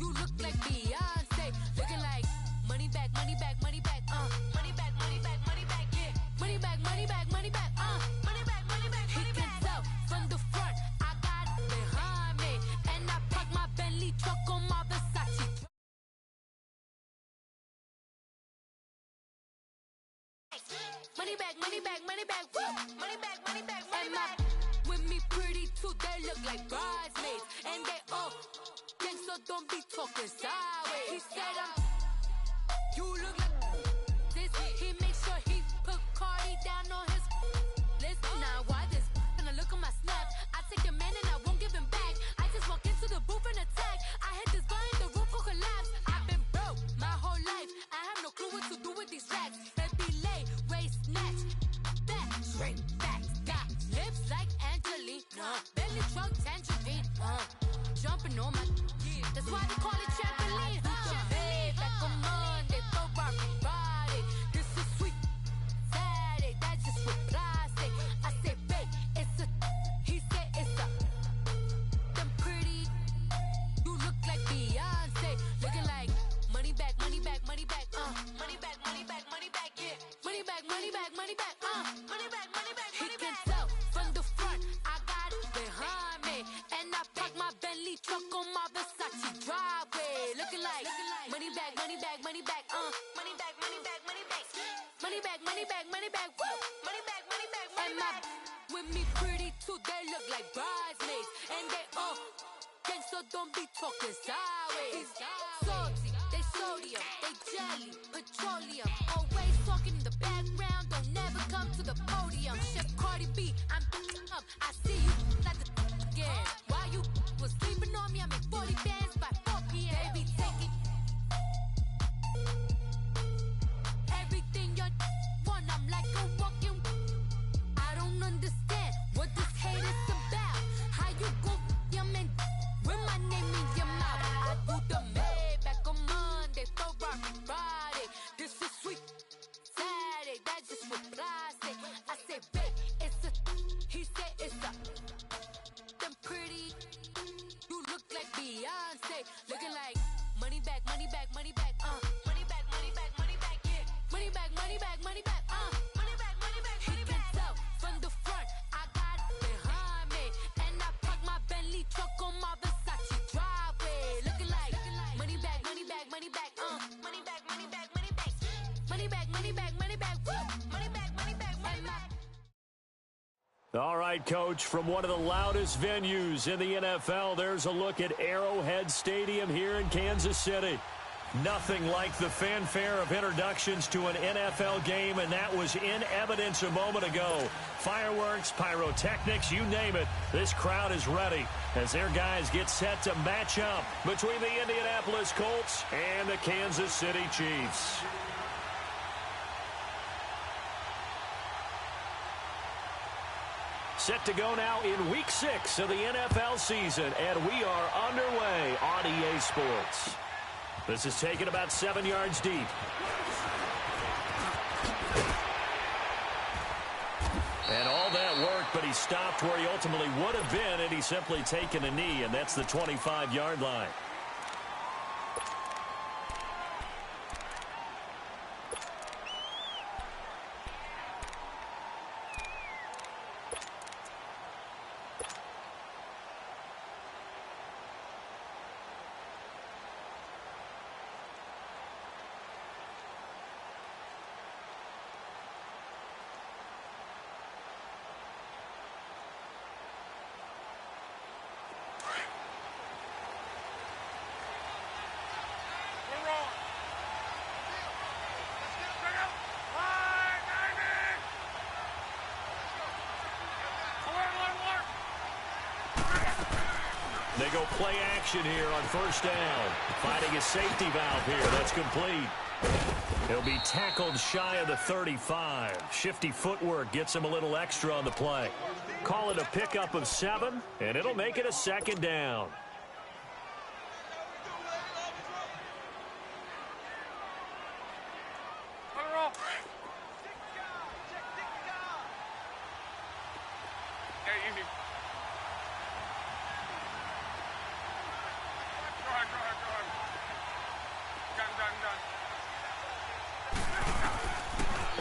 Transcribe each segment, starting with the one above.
You look like Beyonce, looking like money back, money back, money back, money back, money back, money back, yeah. Money back, money back, money back, money back, money back, money back. He can tell from the front, I got it behind me, and I park my Bentley truck on my Versace. Money back, money back, money back, money back, money back, money back. With me pretty too, they look like bridesmaids, and they all gang, so don't be talking sideways. He said you look like this. He make sure he put Cardi down on his list. Now why this? Gonna look at my snap. I take your man and I won't give him back. I just walk into the booth and attack. I hit this guy in the roof will collapse. I've been broke my whole life. I have no clue what to do with these racks. Baby lay, waist snatch, back, straight back. Got lips like Angelina, belly truck tangerine, jumping on my. That's why they call it trampoline. Hey, back on Monday, Ferrari body. This is sweet Saturday, that's just what plastic. I say, babe, it's a. He said it's a. Them pretty. You look like Beyonce, looking like money back, money back, money back, money back, money back, money back, yeah. Money back, money back, money back, money back, money back, money back. He can tell from the front, I got it behind me, and I park my Bentley truck on my Versace driveway, looking like money back, money back, money back, money back, money back, money back, money back, money back, money back, money back, money back, money back. With me pretty too, they look like bridesmaids, and they all gang, so don't be talking sideways. Salty, they sodium, they jelly, petroleum, always talking in the background, don't never come to the podium. Chef Cardi B, I'm up, I see you like the again. While you was sleeping on me, I make 40 bands by 4 p.m. Baby, take it. Everything you want, I'm like a walking. I don't understand what this hate is about. How you go your man with my name in your mouth? I do the Maybach on Monday, Ferrari Friday. This is sweet Saturday, that's just what plastic. I say, babe, it's a. He said it's a. Them pretty. You look like Beyonce, looking like money back, money back, money back, money back, money back, money back, yeah. Money back, money back, money back, money back, money back, money back. He can tell from the front, I got it behind me, and I park my Bentley truck on my Versace driveway, looking like money back, money back, money back, money back, money back, money back, money back, money back, money back, money back, money back, money back. All right, Coach, from one of the loudest venues in the NFL, there's a look at Arrowhead Stadium here in Kansas City. Nothing like the fanfare of introductions to an NFL game, and that was in evidence a moment ago. Fireworks, pyrotechnics, you name it. This crowd is ready as their guys get set to match up between the Indianapolis Colts and the Kansas City Chiefs. Set to go now in Week 6 of the NFL season, and we are underway on EA Sports. This is taken about 7 yards deep. And all that worked, but he stopped where he ultimately would have been, and he's simply taken a knee, and that's the 25-yard line. They go play action here on first down. Finding a safety valve here. That's complete. He'll be tackled shy of the 35. Shifty footwork gets him a little extra on the play. Call it a pickup of 7, and it'll make it a second down.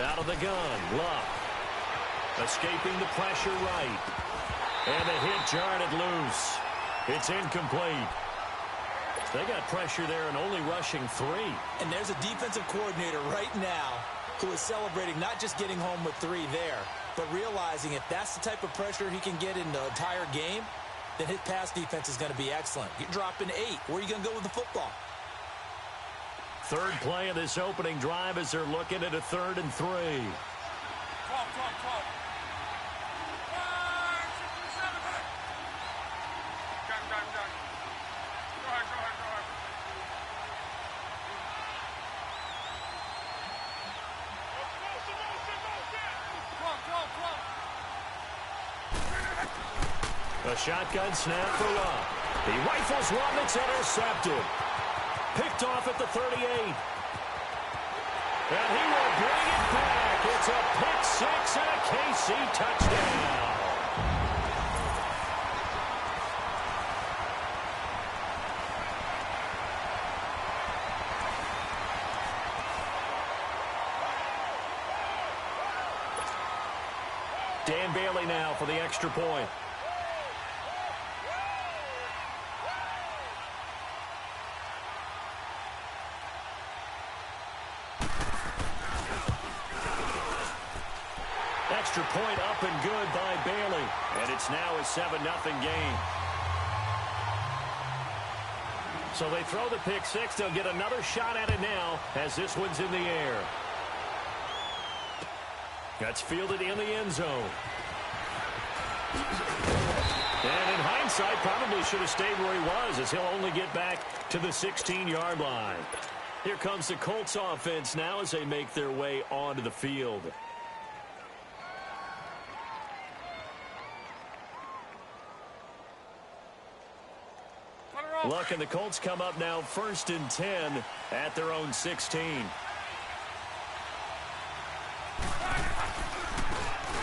Out of the gun, Luck. Escaping the pressure right. And the hit jarred it loose. It's incomplete. They got pressure there and only rushing 3. And there's a defensive coordinator right now who is celebrating not just getting home with 3 there, but realizing if that's the type of pressure he can get in the entire game, then his pass defense is going to be excellent. You're dropping 8. Where are you going to go with the football? Third play of this opening drive as they're looking at a 3rd and 3. 12. A shotgun snap for Luck. He rifles one that's intercepted. Picked off at the 38. And he will bring it back. It's a pick 6 and a KC touchdown. Dan Bailey now for the extra point. Extra point up and good by Bailey. And it's now a 7-0 game. So they throw the pick 6. They'll get another shot at it now as this one's in the air. That's fielded in the end zone. And in hindsight, probably should have stayed where he was as he'll only get back to the 16-yard line. Here comes the Colts offense now as they make their way onto the field. Luck and the Colts come up now 1st and 10 at their own 16.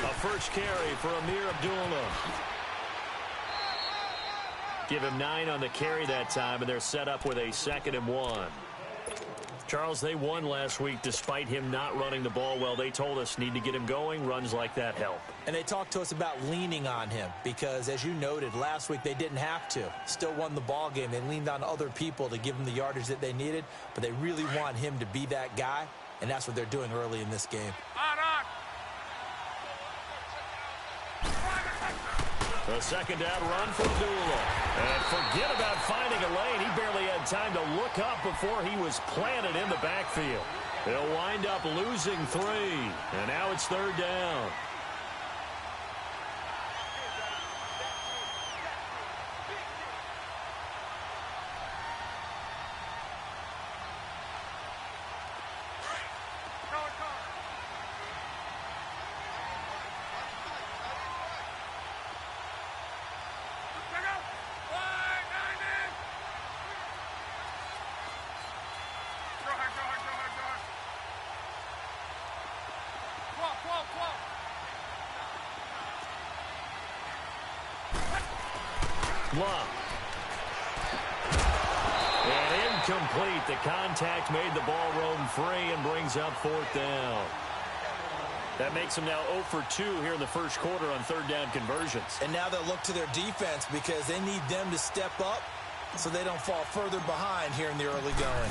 A first carry for Amir Abdullah. Give him 9 on the carry that time, and they're set up with a 2nd and 1. Charles, they won last week despite him not running the ball well. They told us need to get him going. Runs like that help. And they talked to us about leaning on him because, as you noted, last week they didn't have to. Still won the ball game. They leaned on other people to give them the yardage that they needed, but they really want him to be that guy, and that's what they're doing early in this game. The second down run for Abdullah. And forget about finding a lane. He barely had time to look up before he was planted in the backfield. They'll wind up losing 3. And now it's 3rd down. Luck. And incomplete. The contact made the ball roam free and brings up 4th down. That makes them now 0 for 2 here in the first quarter on 3rd down conversions. And now they'll look to their defense because they need them to step up so they don't fall further behind here in the early going.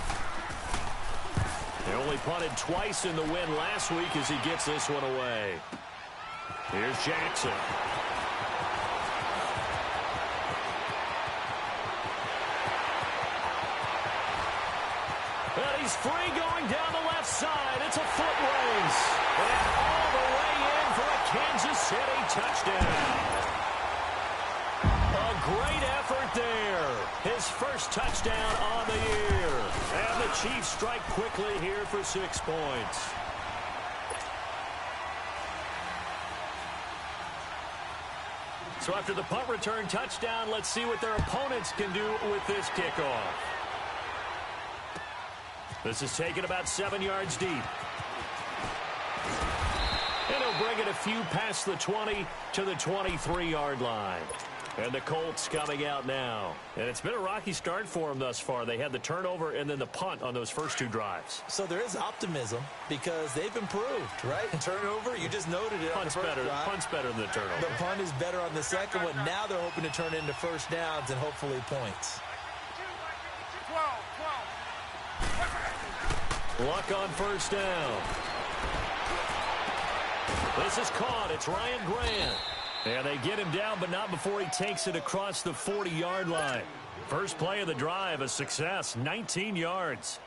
They only punted twice in the win last week as he gets this one away. Here's Jackson. And he's free going down the left side. It's a foot race. And all the way in for a Kansas City touchdown. A great effort there. His first touchdown on the year. And the Chiefs strike quickly here for 6 points. So after the punt return touchdown, let's see what their opponents can do with this kickoff. This is taken about 7 yards deep. And he'll bring it a few past the 20 to the 23-yard line. And the Colts coming out now. And it's been a rocky start for them thus far. They had the turnover and then the punt on those first 2 drives. So there is optimism because they've improved, right? Turnover, you just noted it. Punt's better than the turnover. The punt is better on the second one. Now they're hoping to turn into first downs and hopefully points. Luck on first down. This is caught. It's Ryan Grant. And they get him down, but not before he takes it across the 40-yard line. First play of the drive, a success, 19 yards.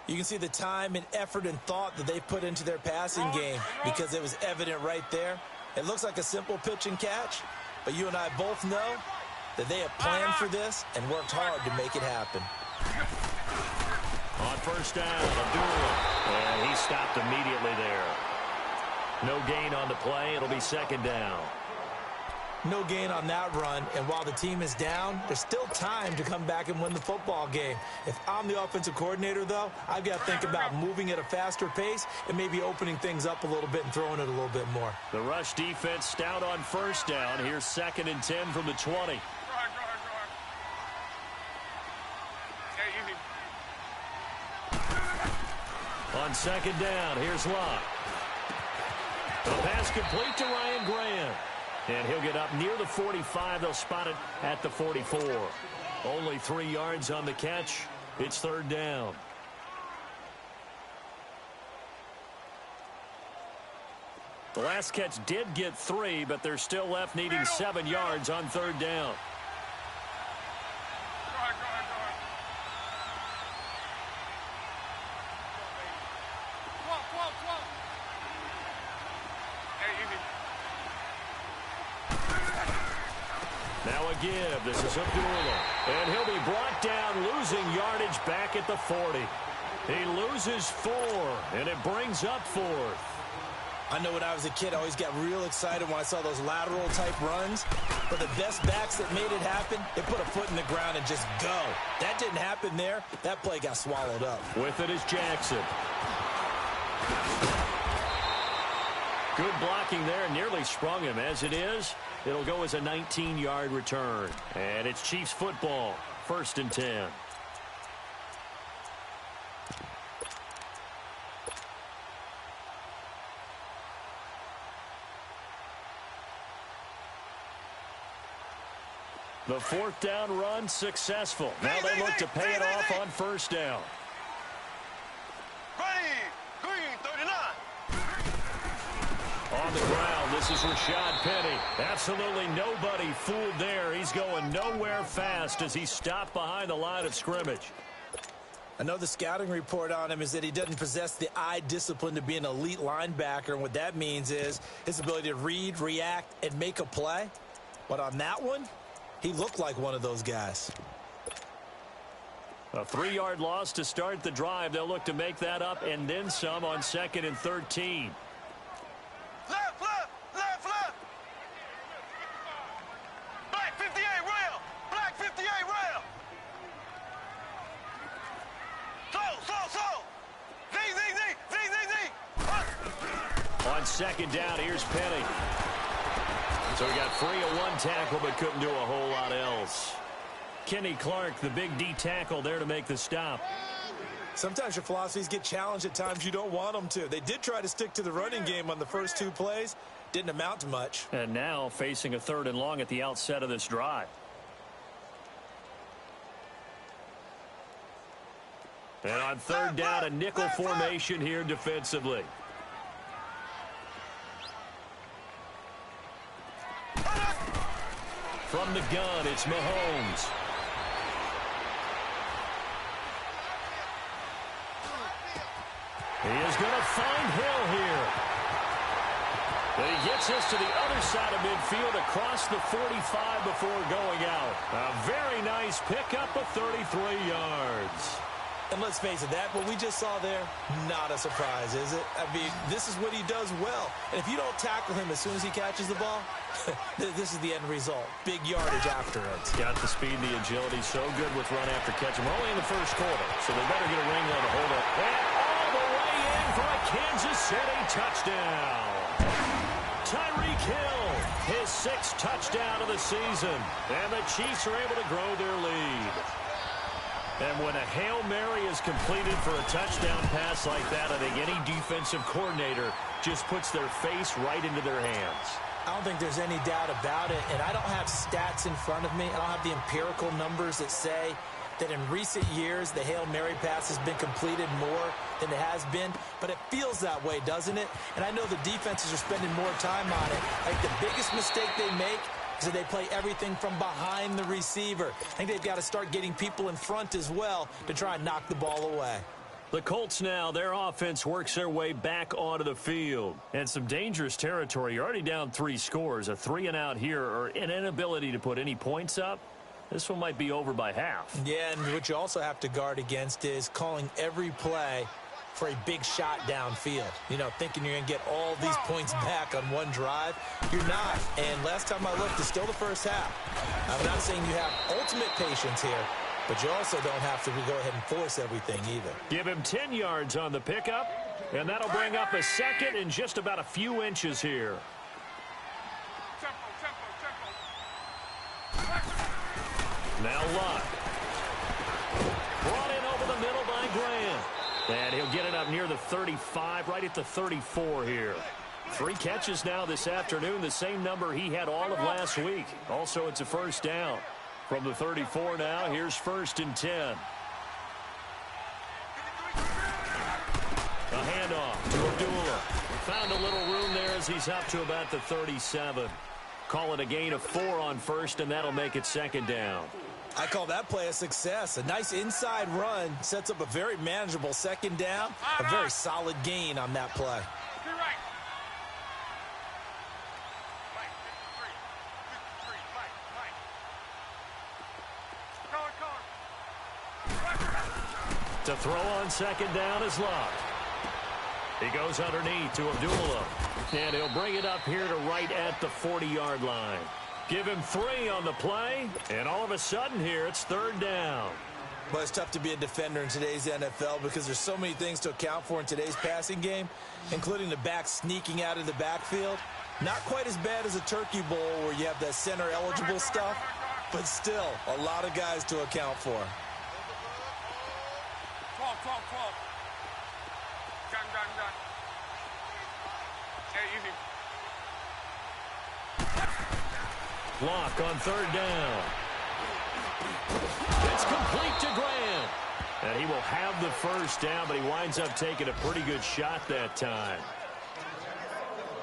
You can see the time and effort and thought that they put into their passing game because it was evident right there. It looks like a simple pitch and catch, but you and I both know that they have planned for this and worked hard to make it happen. On first down, Abdullah. And he stopped immediately there. No gain on the play. It'll be second down. No gain on that run, and while the team is down, there's still time to come back and win the football game. If I'm the offensive coordinator, though, I've got to think about moving at a faster pace and maybe opening things up a little bit and throwing it a little bit more. The rush defense stout on first down. Here's 2nd and 10 from the 20. On second down, here's Locke. The pass complete to Ryan Grant. And he'll get up near the 45. They'll spot it at the 44. Only 3 yards on the catch. It's third down. The last catch did get 3, but they're still left needing 7 yards on third down. Now a give. This is Abdullah. And he'll be brought down, losing yardage back at the 40. He loses 4, and it brings up 4th. I know when I was a kid, I always got real excited when I saw those lateral-type runs. But the best backs that made it happen, they put a foot in the ground and just go. That didn't happen there. That play got swallowed up. With it is Jackson. Good blocking there, nearly sprung him. As it is, it'll go as a 19-yard return. And it's Chiefs football, 1st and 10. The 4th down run successful. Now they look to pay it off on first down. On the ground, this is Rashad Penny. Absolutely nobody fooled there. He's going nowhere fast as he's stopped behind the line of scrimmage. I know the scouting report on him is that he doesn't possess the eye discipline to be an elite linebacker, and what that means is his ability to read, react, and make a play. But on that one, he looked like one of those guys. A 3-yard loss to start the drive. They'll look to make that up and then some on 2nd and 13. Left, left, left, left. Black 58 rail. Black 58 rail. So. Z. On second down, here's Penny. So he got free of 1 tackle but couldn't do a whole lot else. Kenny Clark, the big D tackle there to make the stop. Sometimes your philosophies get challenged at times you don't want them to. They did try to stick to the running game on the first 2 plays. Didn't amount to much. And now facing a 3rd and long at the outset of this drive. And on 3rd down, a nickel formation here defensively. From the gun, it's Mahomes. He is going to find Hill here. But he gets us to the other side of midfield across the 45 before going out. A very nice pickup of 33 yards. And let's face it, that what we just saw there, not a surprise, is it? I mean, this is what he does well. And if you don't tackle him as soon as he catches the ball, this is the end result. Big yardage after it. Got the speed, the agility, so good with run after catch. We're only in the first quarter, so they better get a ring on the hold up. And all the way in for a Kansas City touchdown. Tyreek Hill, his 6th touchdown of the season. And the Chiefs are able to grow their lead. And when a Hail Mary is completed for a touchdown pass like that, I think any defensive coordinator just puts their face right into their hands. I don't think there's any doubt about it, and I don't have stats in front of me. I don't have the empirical numbers that say that in recent years the Hail Mary pass has been completed more than it has been, but it feels that way, doesn't it? And I know the defenses are spending more time on it. Like, the biggest mistake they make is that they play everything from behind the receiver. I think they've got to start getting people in front as well to try and knock the ball away. The Colts now, their offense works their way back onto the field. And some dangerous territory. You're already down 3 scores. A 3-and-out here, or an inability to put any points up. This one might be over by half. Yeah, and what you also have to guard against is calling every play for a big shot downfield. You know, thinking you're going to get all these points back on one drive. You're not. And last time I looked, it's still the first half. I'm not saying you have ultimate patience here, but you also don't have to go ahead and force everything either. Give him 10 yards on the pickup, and that'll bring up a second in just about a few inches here. Now Lott. Brought in over the middle by Grant. And he'll get it up near the 35, right at the 34 here. 3 catches now this afternoon, the same number he had all of last week. Also, it's a first down. From the 34 now, here's 1st and 10. A handoff to Abdullah. Found a little room there as he's up to about the 37. Call it a gain of 4 on 1st, and that'll make it 2nd down. I call that play a success. A nice inside run sets up a very manageable 2nd down. A very solid gain on that play. To throw on 2nd down is Lott. He goes underneath to Abdullah. And he'll bring it up here to right at the 40-yard line. Give him 3 on the play, and all of a sudden here it's 3rd down. Well, it's tough to be a defender in today's NFL because there's so many things to account for in today's passing game, including the back sneaking out of the backfield. Not quite as bad as a turkey bowl where you have that center-eligible stuff, but still a lot of guys to account for. 12. Done. Hey, easy. Block on 3rd down. It's complete to Grant. And he will have the first down, but he winds up taking a pretty good shot that time.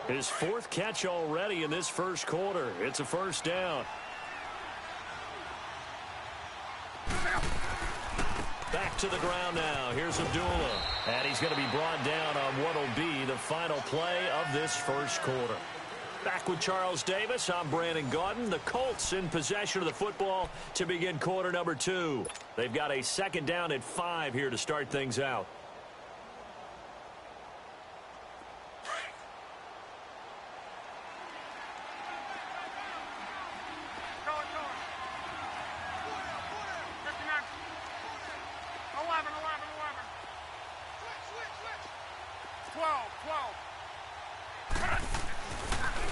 His 4th catch already in this first quarter. It's a first down. Back to the ground now. Here's Abdullah. And he's going to be brought down on what will be the final play of this first quarter. Back with Charles Davis, I'm Brandon Gaudin. The Colts in possession of the football to begin quarter number 2. They've got a 2nd down at 5 here to start things out.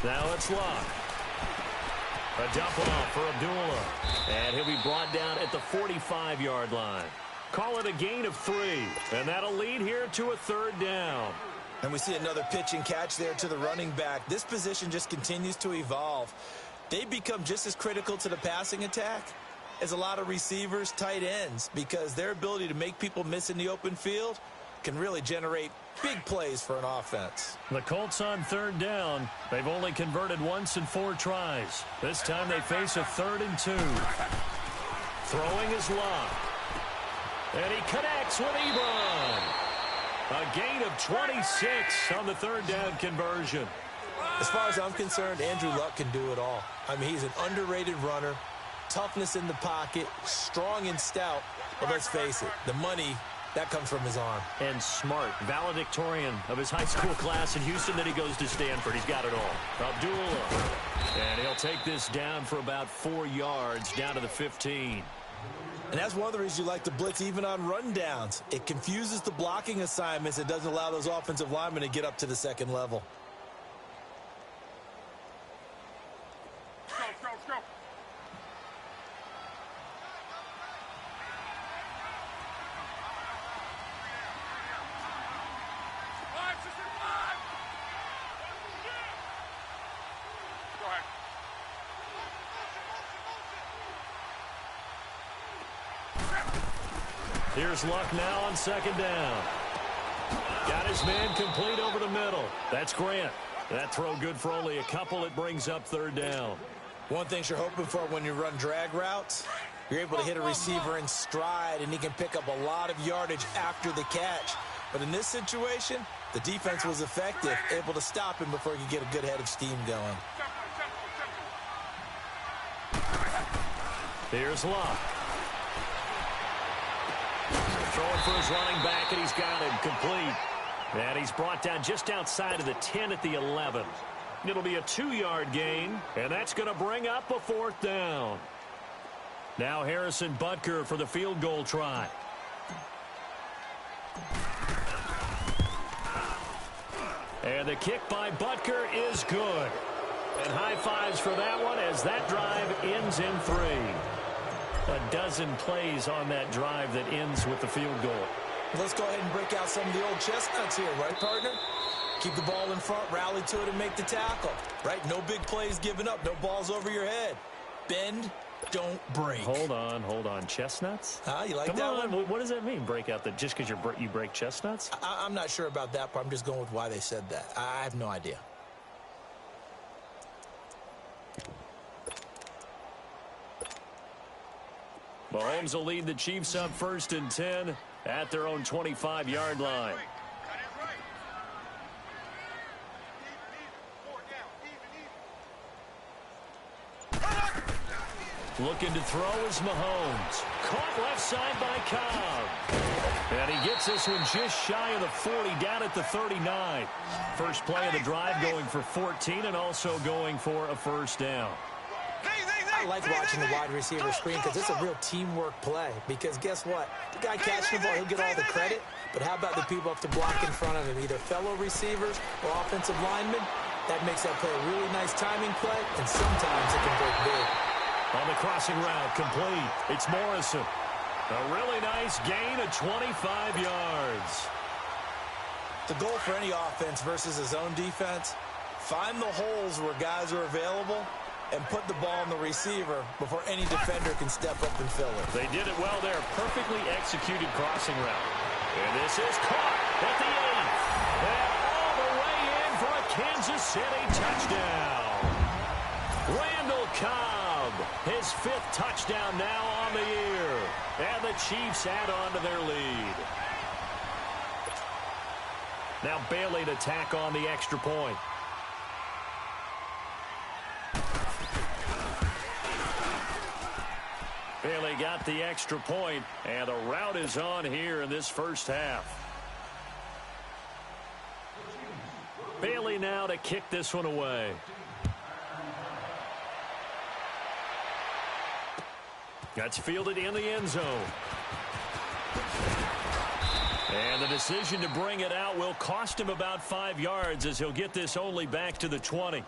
Now it's Lott. A dump off for Abdullah. And he'll be brought down at the 45-yard line. Call it a gain of 3. And that'll lead here to a 3rd down. And we see another pitch and catch there to the running back. This position just continues to evolve. They become just as critical to the passing attack as a lot of receivers, tight ends, because their ability to make people miss in the open field can really generate big plays for an offense. The Colts on 3rd down. They've only converted once in 4 tries. This time they face a 3rd and 2. Throwing is Lott. And he connects with Ebron. A gain of 26 on the 3rd down conversion. As far as I'm concerned, Andrew Luck can do it all. I mean, he's an underrated runner. Toughness in the pocket, strong and stout. But let's face it, the money, that comes from his arm. And smart, valedictorian of his high school class in Houston. Then he goes to Stanford. He's got it all. Abdullah. And he'll take this down for about 4 yards, down to the 15. And that's one of the reasons you like to blitz even on rundowns. It confuses the blocking assignments. It doesn't allow those offensive linemen to get up to the second level. Here's Luck now on second down. Got his man complete over the middle. That's Grant. That throw good for only a couple. It brings up third down. One thing you're hoping for when you run drag routes, you're able to hit a receiver in stride, and he can pick up a lot of yardage after the catch. But in this situation, the defense was effective, able to stop him before he could get a good head of steam going. Here's Luck. Throwing for his running back, and he's got him complete. And he's brought down just outside of the 10 at the 11. It'll be a 2-yard gain, and that's going to bring up a fourth down. Now Harrison Butker for the field goal try. And the kick by Butker is good. And high fives for that one as that drive ends in 3. A dozen plays on that drive that ends with the field goal. Let's go ahead and break out some of the old chestnuts here, right, partner? Keep the ball in front, rally to it, and make the tackle, right? No big plays given up, no balls over your head. Bend, don't break. Hold on. Chestnuts? You like Come that on. one? What does that mean, break out? Just because you break chestnuts? I'm not sure about that part. I'm just going with why they said that. I have no idea. Mahomes will lead the Chiefs up 1st and 10 at their own 25-yard line. Looking to throw is Mahomes. Caught left side by Cobb. And he gets this one just shy of the 40, down at the 39. First play of the drive going for 14 and also going for a first down. I like watching the wide receiver screen because it's a real teamwork play. Because guess what? The guy catching the ball, he'll get all the credit. But how about the people up to block in front of him, either fellow receivers or offensive linemen? That makes that play a really nice timing play, and sometimes it can break big. On the crossing route, complete. It's Morrison. A really nice gain of 25 yards. The goal for any offense versus his own defense, find the holes where guys are available and put the ball on the receiver before any defender can step up and fill it. They did it well there. Perfectly executed crossing route. And this is caught at the 8th. And all the way in for a Kansas City touchdown. Randall Cobb, his 5th touchdown now on the year. And the Chiefs add on to their lead. Now Bailey to tack on the extra point. Bailey got the extra point, and the route is on here in this first half. Bailey now to kick this one away. That's fielded in the end zone. And the decision to bring it out will cost him about 5 yards as he'll get this only back to the 20.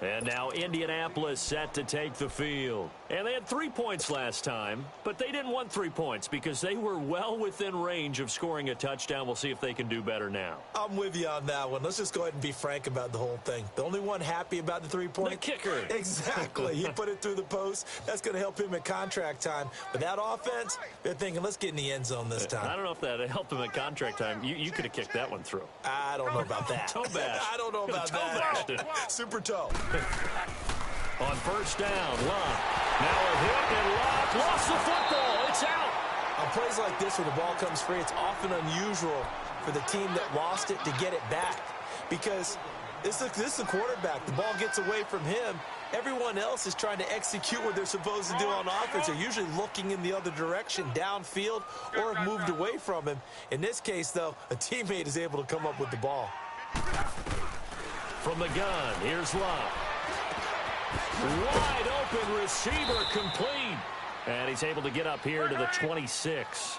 And now Indianapolis set to take the field. And they had 3 points last time, but they didn't want 3 points because they were well within range of scoring a touchdown. We'll see if they can do better now. I'm with you on that one. Let's just go ahead and be frank about the whole thing. The only one happy about the 3-point? The kicker. Exactly. He put it through the post. That's going to help him at contract time. But that offense, they're thinking, let's get in the end zone this time. I don't know if that helped him at contract time. You could have kicked that one through. I don't know about that. Toe bash. I don't know about that. Super toe. On first down, Luck. Now a hit, and Luck lost the football. It's out. On plays like this where the ball comes free, it's often unusual for the team that lost it to get it back. Because this is the quarterback. The ball gets away from him. Everyone else is trying to execute what they're supposed to do on offense. They're usually looking in the other direction, downfield, or have moved away from him. In this case, though, a teammate is able to come up with the ball. From the gun, here's Luck. Wide open receiver complete. And he's able to get up here to the 26.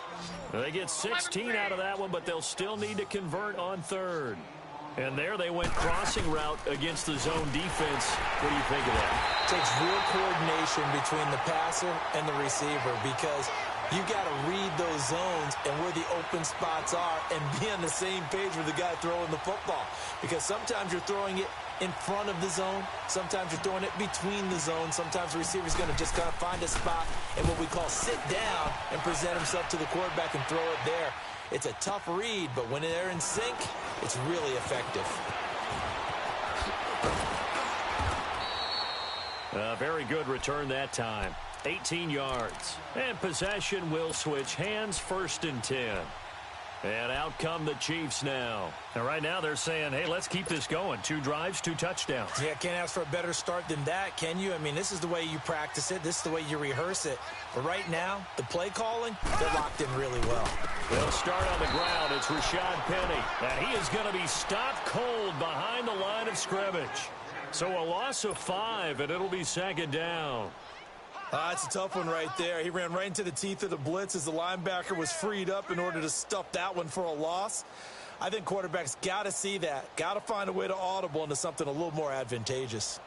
They get 16 out of that one, but they'll still need to convert on third. And there they went crossing route against the zone defense. What do you think of that? It takes real coordination between the passer and the receiver because you got to read those zones and where the open spots are and be on the same page with the guy throwing the football. Because sometimes you're throwing it in front of the zone. Sometimes you're throwing it between the zone. Sometimes the receiver's going to just kind of find a spot and what we call sit down and present himself to the quarterback and throw it there. It's a tough read, but when they're in sync, it's really effective. A very good return that time. 18 yards. And possession will switch hands, 1st and 10. And out come the Chiefs now. And right now they're saying, hey, let's keep this going. 2 drives, 2 touchdowns. Yeah, can't ask for a better start than that, can you? I mean, this is the way you practice it. This is the way you rehearse it. But right now, the play calling, they're locked in really well. They'll start on the ground. It's Rashad Penny. And he is going to be stopped cold behind the line of scrimmage. So a loss of 5, and it'll be 2nd down. It's a tough one right there. He ran right into the teeth of the blitz as the linebacker was freed up in order to stuff that one for a loss. I think quarterbacks got to see that. Got to find a way to audible into something a little more advantageous.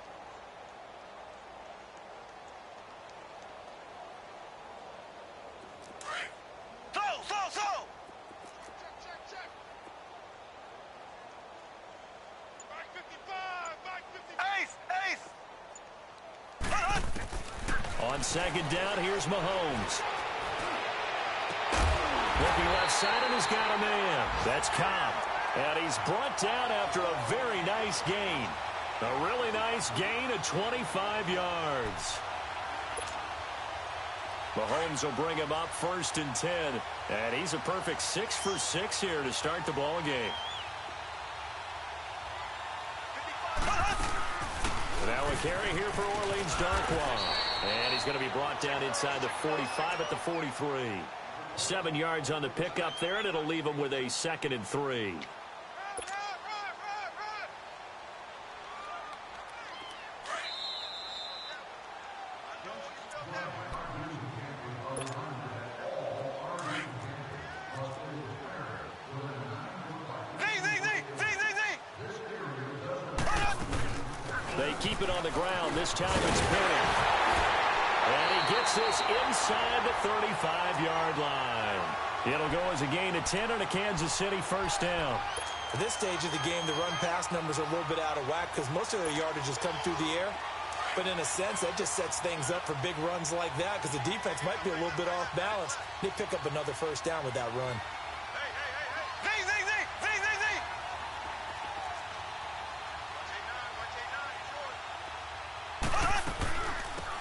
On 2nd down, here's Mahomes. Looking left side, and he's got a man. That's Cobb. And he's brought down after a very nice gain. A really nice gain of 25 yards. Mahomes will bring him up 1st and 10. And he's a perfect 6 for 6 here to start the ball game. Now a carry here for Orleans Darkwa. And he's going to be brought down inside the 45 at the 43. 7 yards on the pickup there, and it'll leave him with a 2nd and 3. They keep it on the ground. This time it's Penny. And he gets this inside the 35-yard line. It'll go as a gain of 10 and a Kansas City 1st down. At this stage of the game, the run-pass numbers are a little bit out of whack because most of their yardage has come through the air. But in a sense, that just sets things up for big runs like that because the defense might be a little bit off balance. They pick up another 1st down with that run.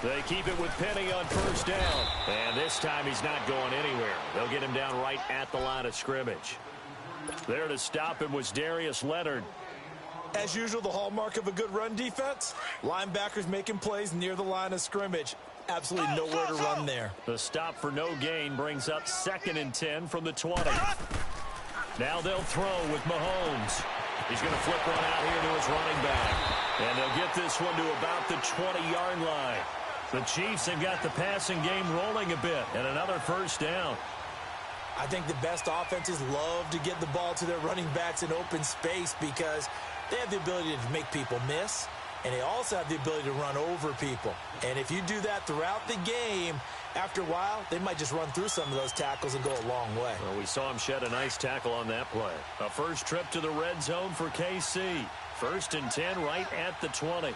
They keep it with Penny on 1st down. And this time he's not going anywhere. They'll get him down right at the line of scrimmage. There to stop him was Darius Leonard. As usual, the hallmark of a good run defense, linebackers making plays near the line of scrimmage. Absolutely nowhere to run there. The stop for no gain brings up 2nd and 10 from the 20. Now they'll throw with Mahomes. He's going to flip one out here to his running back. And they'll get this one to about the 20-yard line. The Chiefs have got the passing game rolling a bit, and another 1st down. I think the best offenses love to get the ball to their running backs in open space because they have the ability to make people miss, and they also have the ability to run over people. And if you do that throughout the game, after a while, they might just run through some of those tackles and go a long way. Well, we saw him shed a nice tackle on that play. A first trip to the red zone for KC. 1st and 10 right at the 20.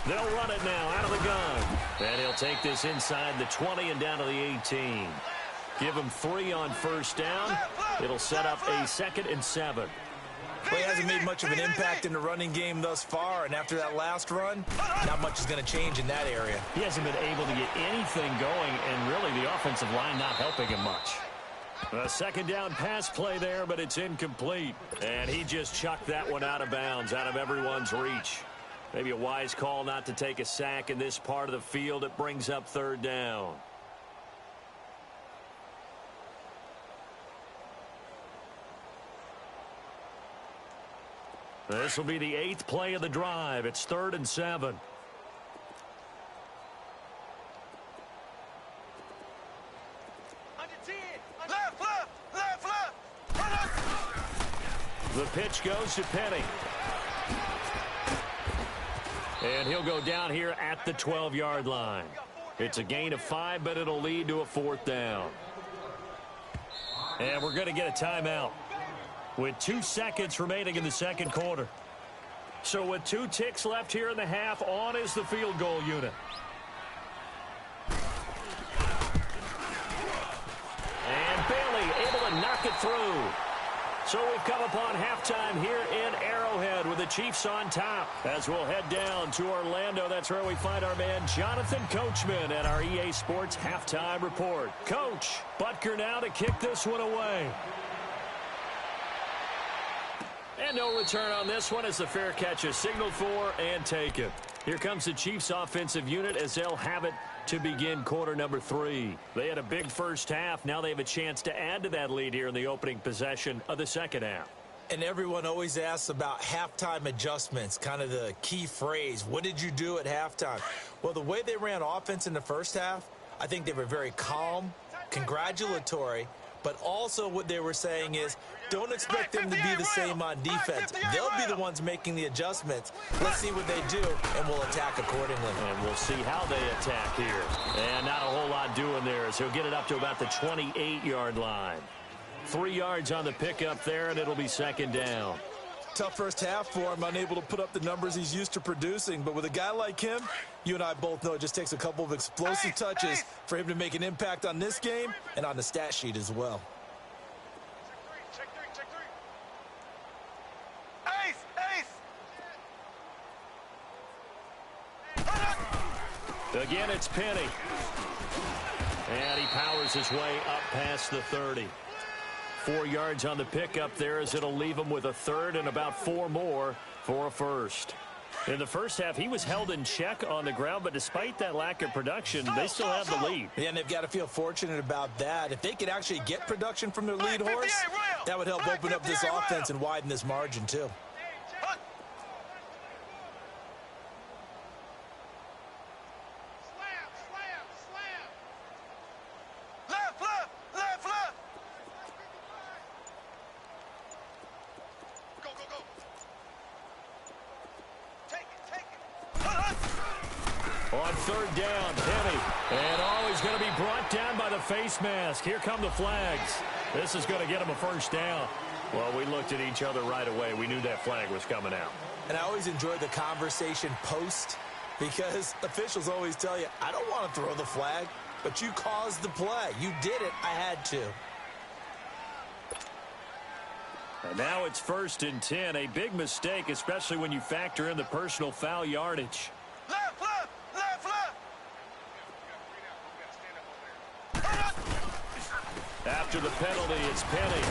They'll run it now out of the gun. And he'll take this inside the 20 and down to the 18. Give him 3 on 1st down. It'll set up a 2nd and 7. Well, he hasn't made much of an impact in the running game thus far, and after that last run, not much is going to change in that area. He hasn't been able to get anything going, and really the offensive line not helping him much. A 2nd down pass play there, but it's incomplete. And he just chucked that one out of bounds, out of everyone's reach. Maybe a wise call not to take a sack in this part of the field. It brings up 3rd down. This will be the 8th play of the drive. It's 3rd and 7. The pitch goes to Penny. And he'll go down here at the 12-yard line. It's a gain of 5, but it'll lead to a 4th down. And we're going to get a timeout. with 2 seconds remaining in the second quarter. So with 2 ticks left here in the half, on is the field goal unit. And Bailey able to knock it through. So we've come upon halftime here in Arrowhead with the Chiefs on top. As we'll head down to Orlando, that's where we find our man Jonathan Coachman at our EA Sports Halftime Report. Coach, Butker now to kick this one away. And no return on this one as the fair catch is signaled for and taken. Here comes the Chiefs offensive unit as they'll have it to begin quarter number 3. They had a big first half. Now they have a chance to add to that lead here in the opening possession of the second half. And everyone always asks about halftime adjustments, kind of the key phrase. What did you do at halftime? Well, the way they ran offense in the first half, I think they were very calm, congratulatory, but also what they were saying is, don't expect them to be the same on defense. They'll be the ones making the adjustments. Let's see what they do, and we'll attack accordingly. And we'll see how they attack here. And not a whole lot doing there, so he'll get it up to about the 28-yard line. 3 yards on the pickup there, and it'll be second down. Tough first half for him, unable to put up the numbers he's used to producing. But with a guy like him, you and I both know it just takes a couple of explosive touches for him to make an impact on this game and on the stat sheet as well. Again, it's Penny. And he powers his way up past the 30. 4 yards on the pickup there as it'll leave him with a third and about 4 more for a first. In the first half, he was held in check on the ground, but despite that lack of production, they still have the lead. Yeah, and they've got to feel fortunate about that. If they could actually get production from their lead horse, that would help open up this offense and widen this margin too. On third down, Penny. And he's going to be brought down by the face mask. Here come the flags. This is going to get him a first down. Well, we looked at each other right away. We knew that flag was coming out. And I always enjoy the conversation post because officials always tell you, I don't want to throw the flag, but you caused the play. You did it. I had to. And now it's 1st and 10. A big mistake, especially when you factor in the personal foul yardage. After the penalty, it's Penny.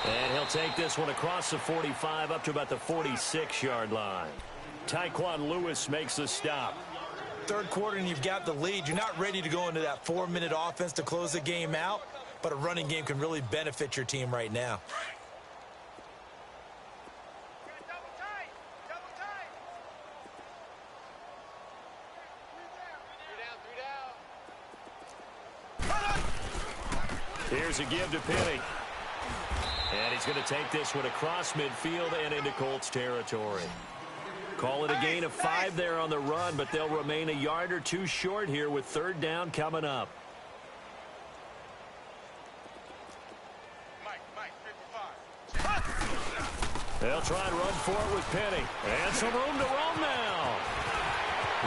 And he'll take this one across the 45 up to about the 46-yard line. Tyquan Lewis makes the stop. Third quarter and you've got the lead. You're not ready to go into that 4-minute offense to close the game out, but a running game can really benefit your team right now. Here's a give to Penny. And he's going to take this one across midfield and into Colts territory. Call it a gain of 5 there on the run, but they'll remain a yard or 2 short here with third down coming up. They'll try and run for it with Penny. And some room to roam now.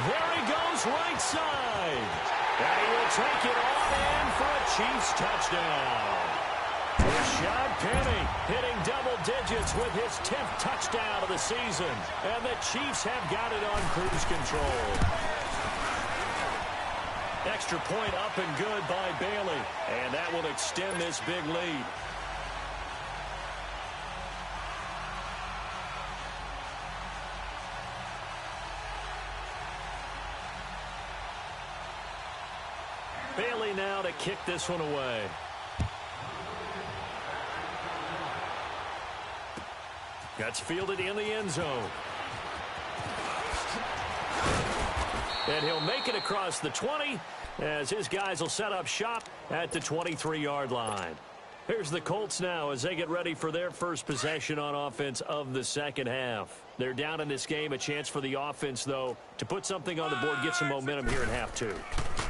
There he goes right side. And he will take it all in for a Chiefs touchdown. Rashad Penny hitting double digits with his 10th touchdown of the season. And the Chiefs have got it on cruise control. Extra point up and good by Bailey. And that will extend this big lead. Bailey now to kick this one away. That's fielded in the end zone. And he'll make it across the 20 as his guys will set up shop at the 23-yard line. Here's the Colts now as they get ready for their first possession on offense of the second half. They're down in this game. A chance for the offense, though, to put something on the board, get some momentum here in half 2.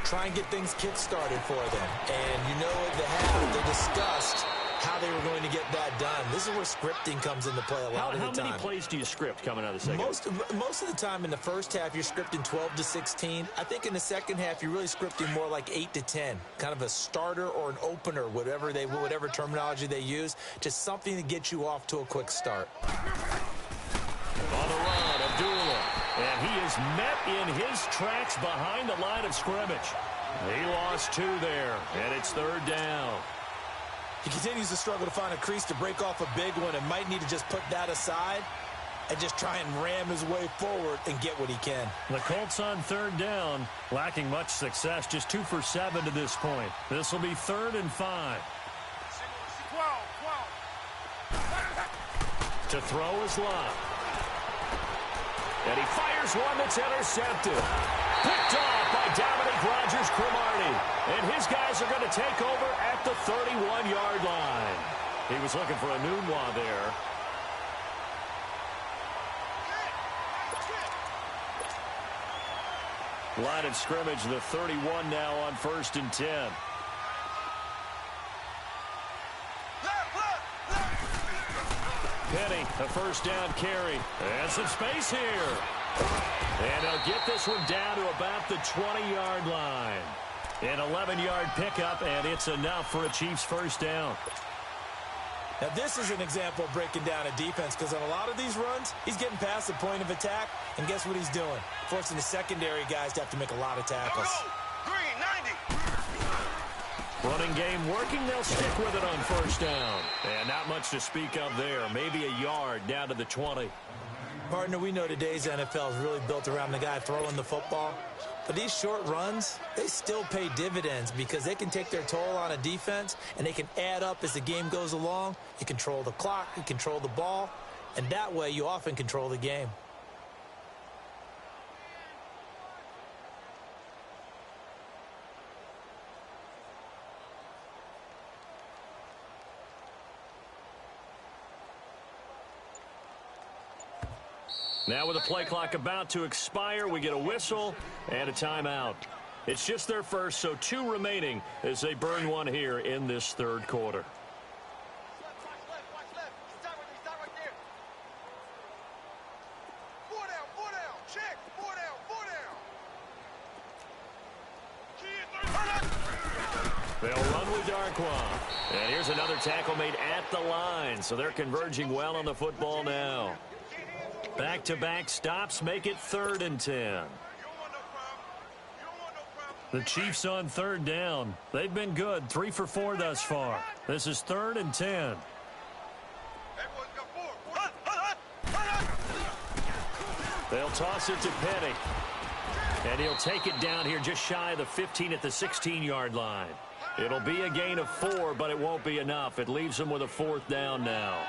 Try and get things kick-started for them. And you know at the half, they discussed how they were going to get that done. This is where scripting comes into play a lot of the time. How many plays do you script coming out of the second? Most of the time in the first half, you're scripting 12 to 16. I think in the second half, you're really scripting more like 8 to 10. Kind of a starter or an opener, whatever terminology they use. Just something to get you off to a quick start. On the run, Abdullah. And he is met in his tracks behind the line of scrimmage. He lost 2 there, and it's third down. He continues to struggle to find a crease to break off a big one and might need to just put that aside and just try and ram his way forward and get what he can. The Colts on third down, lacking much success, just 2 for 7 to this point. This will be 3rd and 5. To throw is Love. And he fires one that's intercepted. Picked off by Dominic Rodgers-Cromartie. And his guys are going to take over at the 31-yard line. He was looking for a Nunwa there. Line of scrimmage, the 31 now on 1st and 10. Penny, a first down carry. And some space here. And they'll get this one down to about the 20-yard line. An 11-yard pickup, and it's enough for a Chiefs first down. Now, this is an example of breaking down a defense, because on a lot of these runs, he's getting past the point of attack, and guess what he's doing? Forcing the secondary guys to have to make a lot of tackles. Green, 90. Running game working, they'll stick with it on first down. And not much to speak of there. Maybe a yard down to the 20. Partner, we know today's NFL is really built around the guy throwing the football. But these short runs, they still pay dividends because they can take their toll on a defense and they can add up as the game goes along. You control the clock, you control the ball, and that way you often control the game. Now with the play clock about to expire, we get a whistle and a timeout. It's just their first, so 2 remaining as they burn one here in this third quarter. They'll run with Darquan. And here's another tackle made at the line, so they're converging well on the football now. Back-to-back stops make it 3rd and 10. The Chiefs on third down. They've been good, 3 for 4 thus far. This is 3rd and 10. They'll toss it to Penny. And he'll take it down here just shy of the 15 at the 16-yard line. It'll be a gain of 4, but it won't be enough. It leaves them with a 4th down now.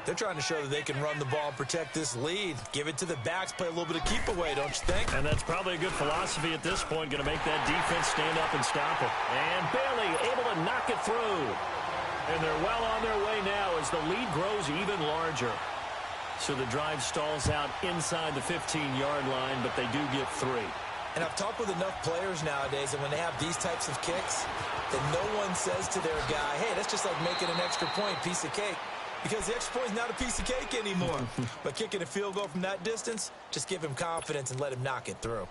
They're trying to show that they can run the ball and protect this lead. Give it to the backs, play a little bit of keep away, don't you think? And that's probably a good philosophy at this point, going to make that defense stand up and stop it. And Bailey able to knock it through. And they're well on their way now as the lead grows even larger. So the drive stalls out inside the 15-yard line, but they do get 3. And I've talked with enough players nowadays that when they have these types of kicks, that no one says to their guy, hey, that's just like making an extra point, piece of cake. Because the extra point is not a piece of cake anymore. But kicking a field goal from that distance, just give him confidence and let him knock it through.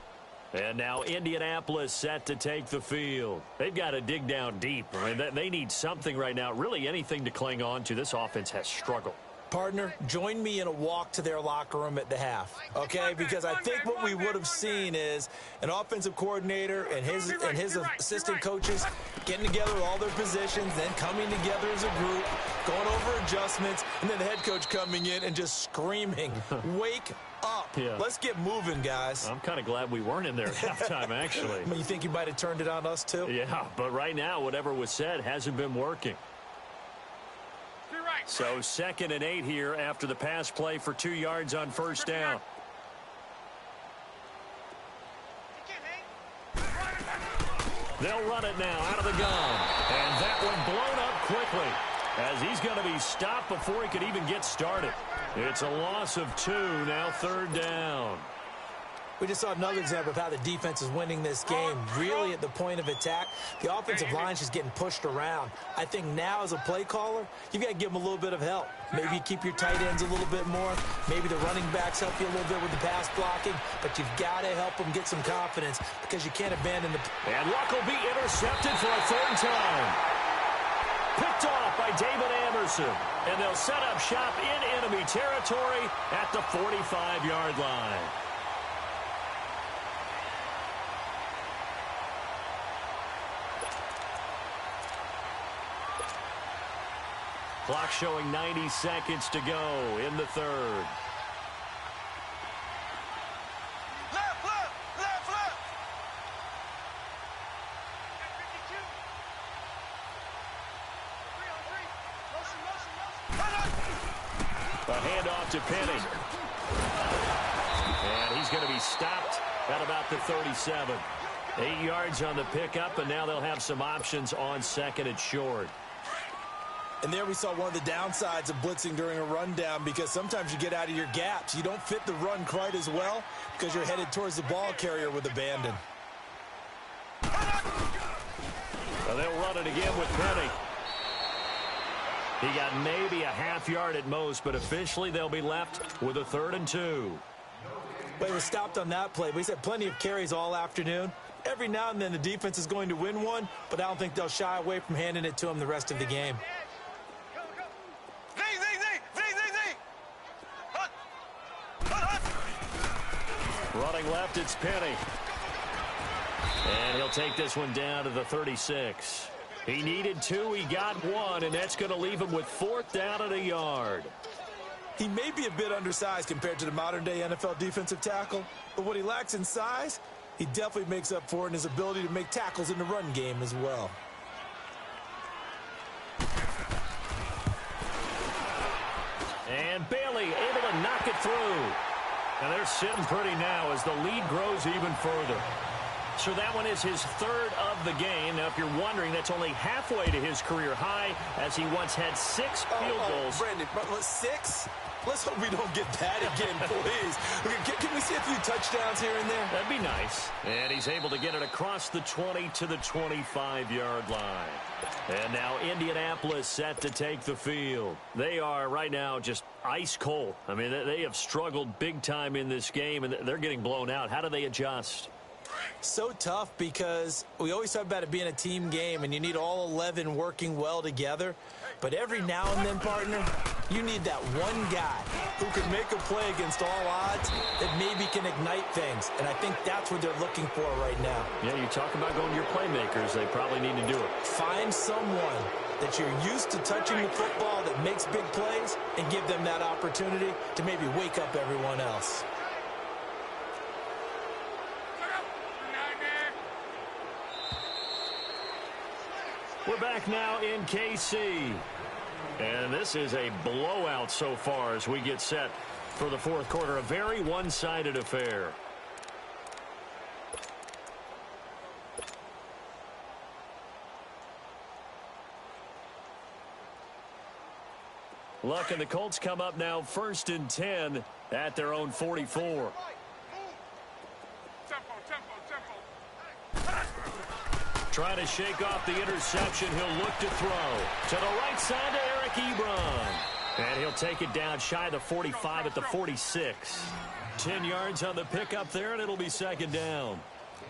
And now Indianapolis set to take the field. They've got to dig down deep. I mean, they need something right now, really anything to cling on to. This offense has struggled. Partner, join me in a walk to their locker room at the half, okay? Because I think what we would have seen is an offensive coordinator and his assistant coaches getting together with all their positions, then coming together as a group, going over adjustments, and then the head coach coming in and just screaming, wake up. Yeah. Let's get moving, guys. I'm kind of glad we weren't in there at halftime, actually. You think you might have turned it on us, too? Yeah, but right now, whatever was said hasn't been working. So 2nd and 8 here after the pass play for 2 yards on first down. They'll run it now out of the gun. And that one blown up quickly as he's going to be stopped before he could even get started. It's a loss of 2, now 3rd down. We just saw another example of how the defense is winning this game. Really at the point of attack, the offensive line is just getting pushed around. I think now as a play caller, you've got to give them a little bit of help. Maybe you keep your tight ends a little bit more. Maybe the running backs help you a little bit with the pass blocking. But you've got to help them get some confidence because you can't abandon the... And Luck will be intercepted for a third time. Picked off by David Anderson. And they'll set up shop in enemy territory at the 45-yard line. Clock showing 90 seconds to go in the third. Left, left, left, left. A handoff to Penny. And he's going to be stopped at about the 37. 8 yards on the pickup, and now they'll have some options on second and short. And there we saw one of the downsides of blitzing during a rundown because sometimes you get out of your gaps. You don't fit the run quite as well because you're headed towards the ball carrier with abandon. Well, they'll run it again with Penny. He got maybe a half yard at most, but officially they'll be left with a 3rd and 2. But he was stopped on that play. But he's had plenty of carries all afternoon. Every now and then the defense is going to win one, but I don't think they'll shy away from handing it to him the rest of the game. Running left, it's Penny. And he'll take this one down to the 36. He needed 2, he got 1, and that's going to leave him with 4th down and a yard. He may be a bit undersized compared to the modern-day NFL defensive tackle, but what he lacks in size, he definitely makes up for in his ability to make tackles in the run game as well. And Bailey able to knock it through. And they're sitting pretty now as the lead grows even further. So that one is his 3rd of the game. Now, if you're wondering, that's only halfway to his career high as he once had 6 field goals. Brandon, 6? Let's hope we don't get that again, please. Can we see a few touchdowns here and there? That'd be nice. And he's able to get it across the 20 to the 25-yard line. And now Indianapolis set to take the field. They are right now just ice cold. I mean, they have struggled big time in this game, and they're getting blown out. How do they adjust? So tough because we always talk about it being a team game, and you need all 11 working well together. But every now and then, partner, you need that one guy who can make a play against all odds that maybe can ignite things. And I think that's what they're looking for right now. Yeah, you talk about going to your playmakers. They probably need to do it. Find someone that you're used to touching the football that makes big plays and give them that opportunity to maybe wake up everyone else. We're back now in KC. And this is a blowout so far as we get set for the 4th quarter. A very one-sided affair. Luck and the Colts come up now 1st and 10 at their own 44. Trying to shake off the interception. He'll look to throw. To the right side to Eric Ebron. And he'll take it down shy of the 45 at the 46. 10 yards on the pickup there, and it'll be 2nd down.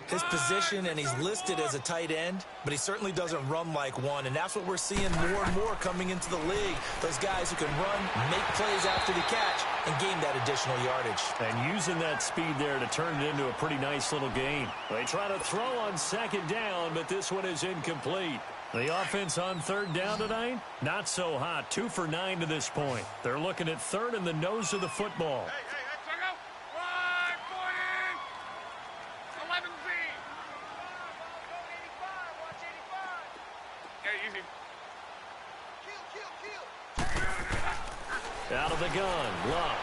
His position, and he's listed as a tight end, but he certainly doesn't run like one, and that's what we're seeing more and more coming into the league. Those guys who can run, make plays after the catch, and gain that additional yardage. And using that speed there to turn it into a pretty nice little gain. They try to throw on 2nd down, but this one is incomplete. The offense on 3rd down tonight, not so hot. 2 for 9 to this point. They're looking at 3rd in the nose of the football. Out of the gun, Luck.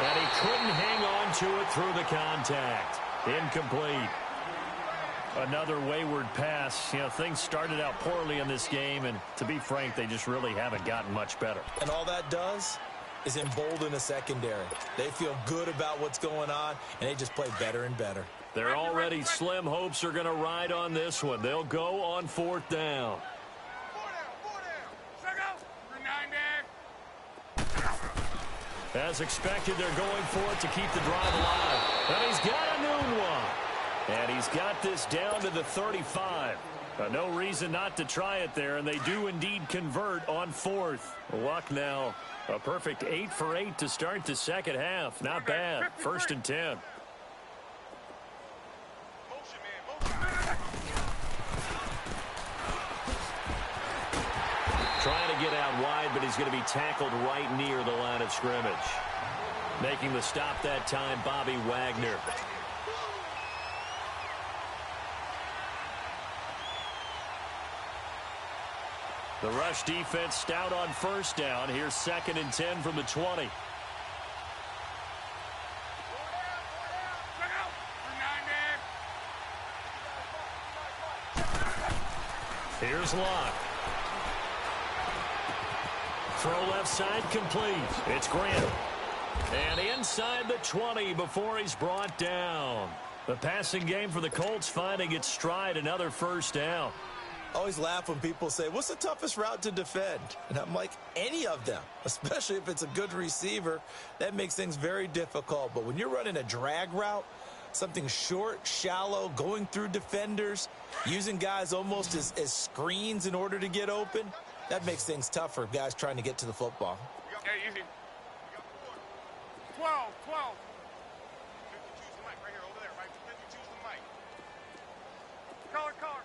And he couldn't hang on to it through the contact. Incomplete. Another wayward pass. You know, things started out poorly in this game, and to be frank, they just really haven't gotten much better. And all that does, is embolden the secondary. They feel good about what's going on, and they just play better and better. Their already slim hopes are going to ride on this one. They'll go on 4th down. As expected, they're going for it to keep the drive alive. And he's got a noon one. And he's got this down to the 35. No reason not to try it there, and they do indeed convert on 4th. Luck now. A perfect 8 for 8 to start the second half. Not bad. 1st and 10. Trying to get out wide, but he's going to be tackled right near the line of scrimmage. Making the stop that time, Bobby Wagner. The rush defense stout on 1st down. Here's 2nd and 10 from the 20. Here's Locke. Throw left side complete. It's Grant. And inside the 20 before he's brought down. The passing game for the Colts finding its stride, another 1st down. Always laugh when people say, what's the toughest route to defend? And I'm like, any of them, especially if it's a good receiver. That makes things very difficult. But when you're running a drag route, something short, shallow, going through defenders, using guys almost as screens in order to get open, that makes things tough for guys trying to get to the football. Yeah, easy. 12. Choose the mic right here, over there, right? Choose the mic. Color.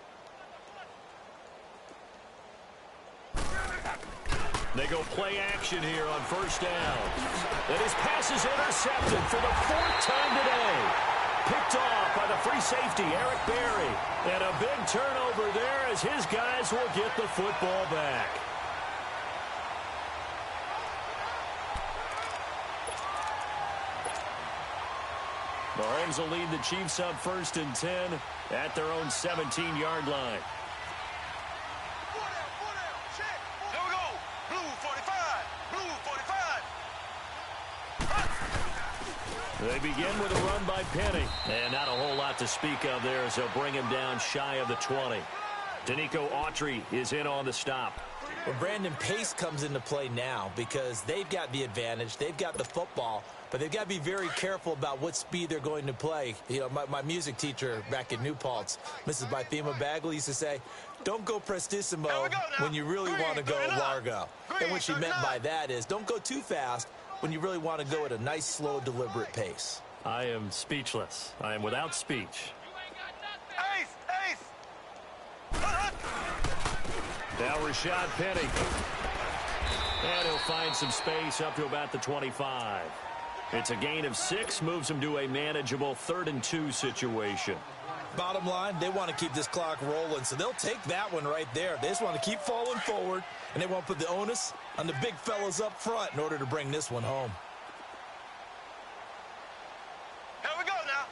They go play action here on 1st down. And his pass is intercepted for the 4th time today. Picked off by the free safety, Eric Berry. And a big turnover there as his guys will get the football back. Mahomes will lead the Chiefs up 1st and 10 at their own 17-yard line. They begin with a run by Penny. And not a whole lot to speak of there as they'll bring him down shy of the 20. Danico Autry is in on the stop. Well, Brandon, pace comes into play now because they've got the advantage. They've got the football, but they've got to be very careful about what speed they're going to play. You know, my music teacher back in New Paltz, Mrs. Bythema Bagley, used to say, don't go prestissimo when you really want to go largo. And what she meant by that is don't go too fast when you really want to go at a nice, slow, deliberate pace. I am speechless. I am without speech. Ace! Now Rashad Penny. And he'll find some space up to about the 25. It's a gain of 6, moves him to a manageable 3rd and 2 situation. Bottom line, they want to keep this clock rolling, so they'll take that one right there. They just want to keep falling forward, and they want to put the onus on the big fellas up front in order to bring this one home. Here we go now.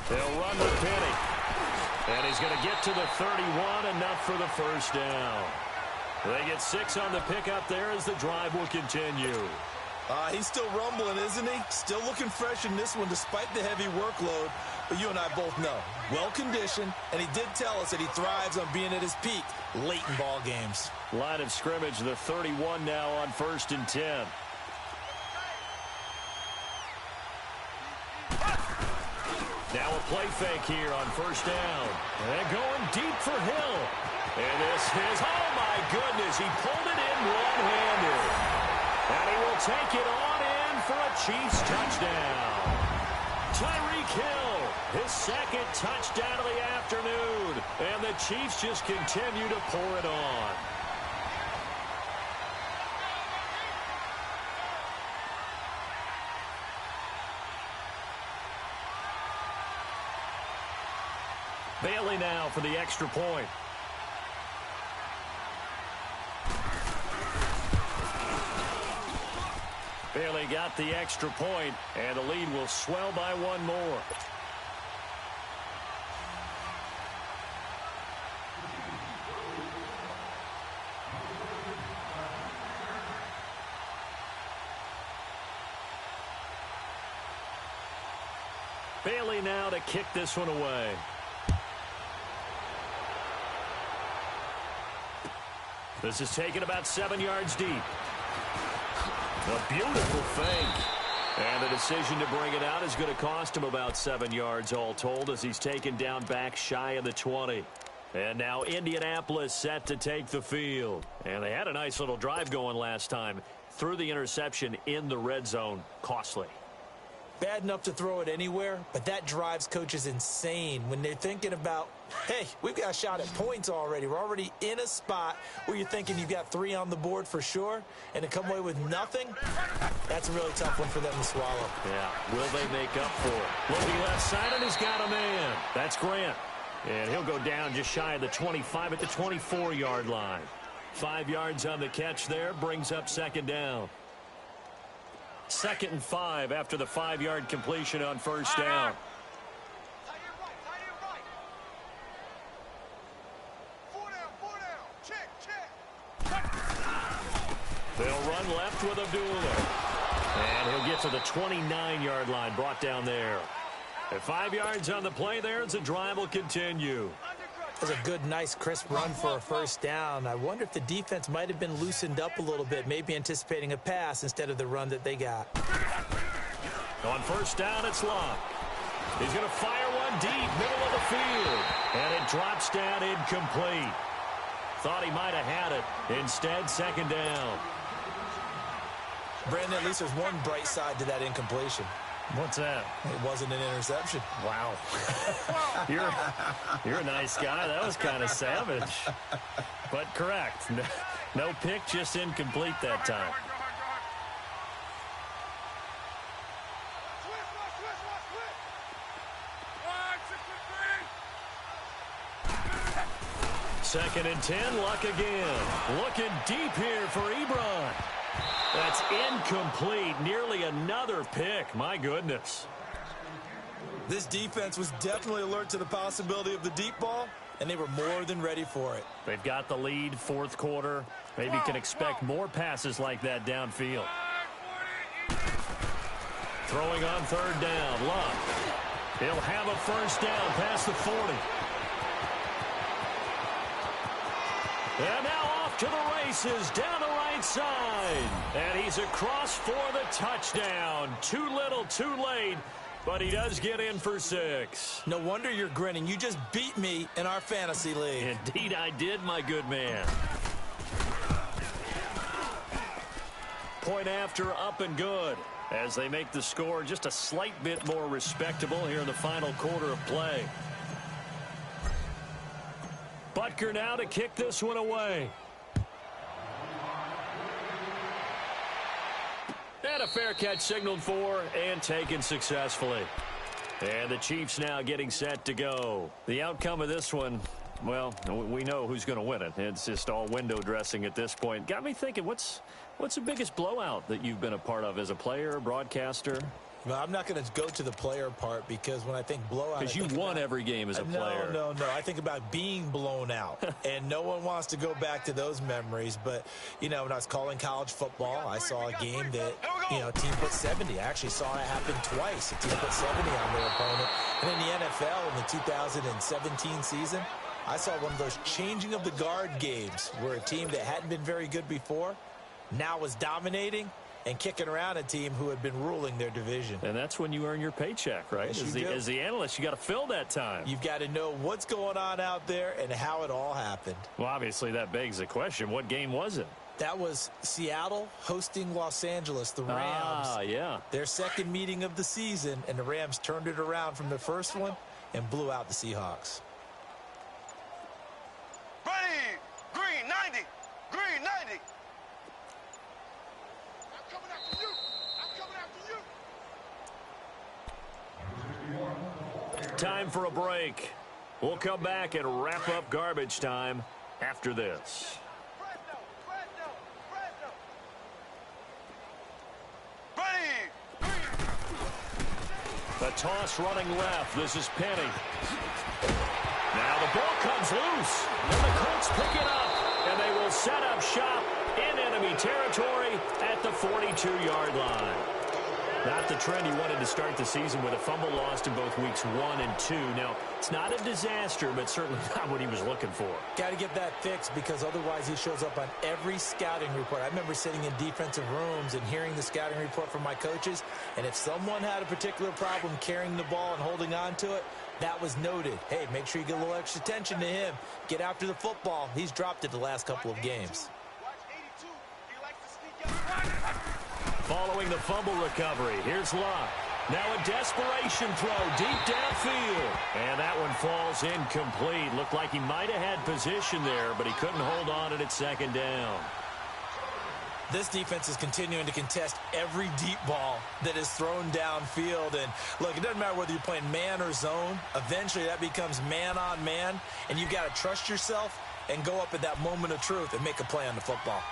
They'll run with Penny. And he's going to get to the 31, enough for the 1st down. They get 6 on the pickup there as the drive will continue. He's still rumbling, isn't he? Still looking fresh in this one despite the heavy workload. But you and I both know, well-conditioned, and he did tell us that he thrives on being at his peak late in ball games. Line of scrimmage, the 31 now on 1st and 10. Now a play fake here on 1st down. And going deep for Hill. And this is, oh my goodness, he pulled it in one-handed. And he will take it on in for a Chiefs touchdown. Tyreek Hill, his 2nd touchdown of the afternoon. And the Chiefs just continue to pour it on. Bailey now for the extra point. Bailey got the extra point, and the lead will swell by 1 more. Bailey now to kick this one away. This is taken about 7 yards deep. A beautiful fake. And the decision to bring it out is going to cost him about 7 yards all told as he's taken down back shy of the 20. And now Indianapolis set to take the field. And they had a nice little drive going last time. Threw the interception in the red zone. Costly. Bad enough to throw it anywhere, but that drives coaches insane when they're thinking about, hey, we've got a shot at points already. We're already in a spot where you're thinking you've got 3 on the board for sure, and to come away with nothing, that's a really tough one for them to swallow. Yeah, will they make up for it? Looking left side, and he's got a man. That's Grant. And he'll go down just shy of the 25 at the 24-yard line. 5 yards on the catch there, brings up second down. 2nd and 5 after the 5-yard completion on first down. They'll run left with Abdullah. And he'll get to the 29-yard line, brought down there. At 5 yards on the play there, as the drive will continue. That's a good, nice, crisp run for a first down. I wonder if the defense might have been loosened up a little bit, maybe anticipating a pass instead of the run that they got. On first down, it's Locke. He's going to fire one deep, middle of the field. And it drops down incomplete. Thought he might have had it. Instead, second down. Brandon, at least there's one bright side to that incompletion. What's that? It wasn't an interception. Wow. You're a nice guy. That was kind of savage. But correct. No pick, just incomplete that time. Second and 10, Luck again. Looking deep here for Ebron. That's incomplete. Nearly another pick. My goodness. This defense was definitely alert to the possibility of the deep ball, and they were more than ready for it. They've got the lead, fourth quarter. Maybe can expect more passes like that downfield. Throwing on third down, Luck. He'll have a first down past the 40. And now off to the races down the right side. And he's across for the touchdown. Too little, too late. But he does get in for 6. No wonder you're grinning. You just beat me in our fantasy league. Indeed I did, my good man. Point after, up and good. As they make the score just a slight bit more respectable here in the final quarter of play. Butker now to kick this one away. And a fair catch signaled for and taken successfully. And the Chiefs now getting set to go. The outcome of this one, well, we know who's going to win it. It's just all window dressing at this point. Got me thinking, what's the biggest blowout that you've been a part of as a player, broadcaster? Well, I'm not going to go to the player part because when I think blowout... Because you won every game as a player. No. I think about being blown out. And no one wants to go back to those memories. But, you know, when I was calling college football, I saw a game that, you know, team put 70. I actually saw it happen twice. A team put 70 on their opponent. And in the NFL in the 2017 season, I saw one of those changing of the guard games where a team that hadn't been very good before now was dominating and kicking around a team who had been ruling their division. And that's when you earn your paycheck, right? Yes, as the analyst, you got to fill that time. You've got to know what's going on out there and how it all happened. Well, obviously, that begs the question, what game was it? That was Seattle hosting Los Angeles, the Rams. Ah, yeah. Their second meeting of the season, and the Rams turned it around from the first one and blew out the Seahawks. Ready, green 90, green 90. Time for a break. We'll come back and wrap up garbage time after this. The toss running left. This is Penny. Now the ball comes loose. And the Colts pick it up. And they will set up shop in enemy territory at the 42-yard line. Not the trend he wanted to start the season with a fumble lost in both weeks 1 and 2. Now, it's not a disaster, but certainly not what he was looking for. Got to get that fixed because otherwise he shows up on every scouting report. I remember sitting in defensive rooms and hearing the scouting report from my coaches, and if someone had a particular problem carrying the ball and holding on to it, that was noted. Hey, make sure you get a little extra attention to him. Get after the football. He's dropped it the last couple of games. Following the fumble recovery, here's Luck. Now a desperation throw deep downfield. And that one falls incomplete. Looked like he might have had position there, but he couldn't hold on it at second down. This defense is continuing to contest every deep ball that is thrown downfield. And, look, it doesn't matter whether you're playing man or zone. Eventually that becomes man on man, and you've got to trust yourself and go up at that moment of truth and make a play on the football.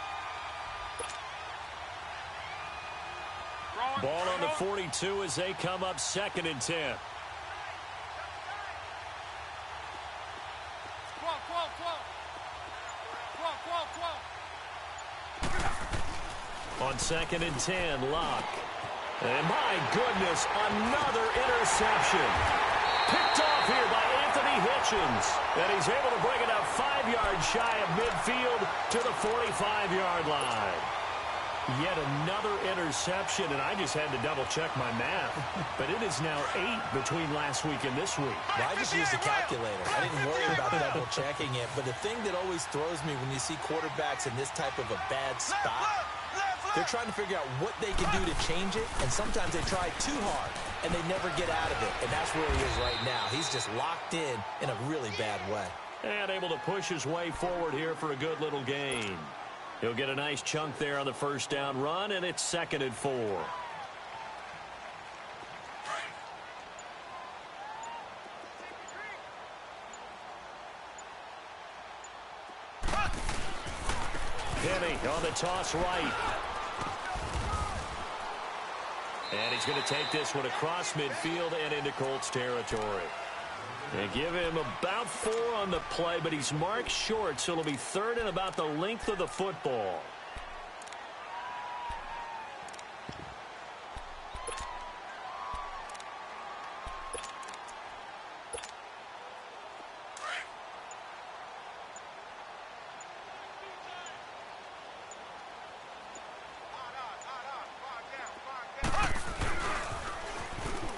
Ball on the 42 as they come up 2nd and 10. On 2nd and 10, Luck. And my goodness, another interception. Picked off here by Anthony Hitchens. And he's able to bring it up 5 yards shy of midfield to the 45-yard line. Yet another interception, and I just had to double-check my math. But it is now 8 between last week and this week. Well, I just used a calculator. I didn't worry about double-checking it. But the thing that always throws me when you see quarterbacks in this type of a bad spot, they're trying to figure out what they can do to change it, and sometimes they try too hard, and they never get out of it. And that's where he is right now. He's just locked in a really bad way. And able to push his way forward here for a good little gain. He'll get a nice chunk there on the first down run, and it's 2nd and 4. Penny on the toss right. And he's going to take this one across midfield and into Colts territory. They give him about 4 on the play, but he's marked short, so it'll be 3rd and about the length of the football.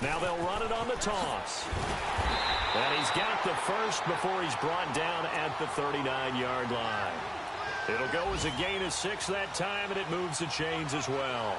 Now they'll run it on the toss. And he's got the first before he's brought down at the 39-yard line. It'll go as a gain of 6 that time, and it moves the chains as well.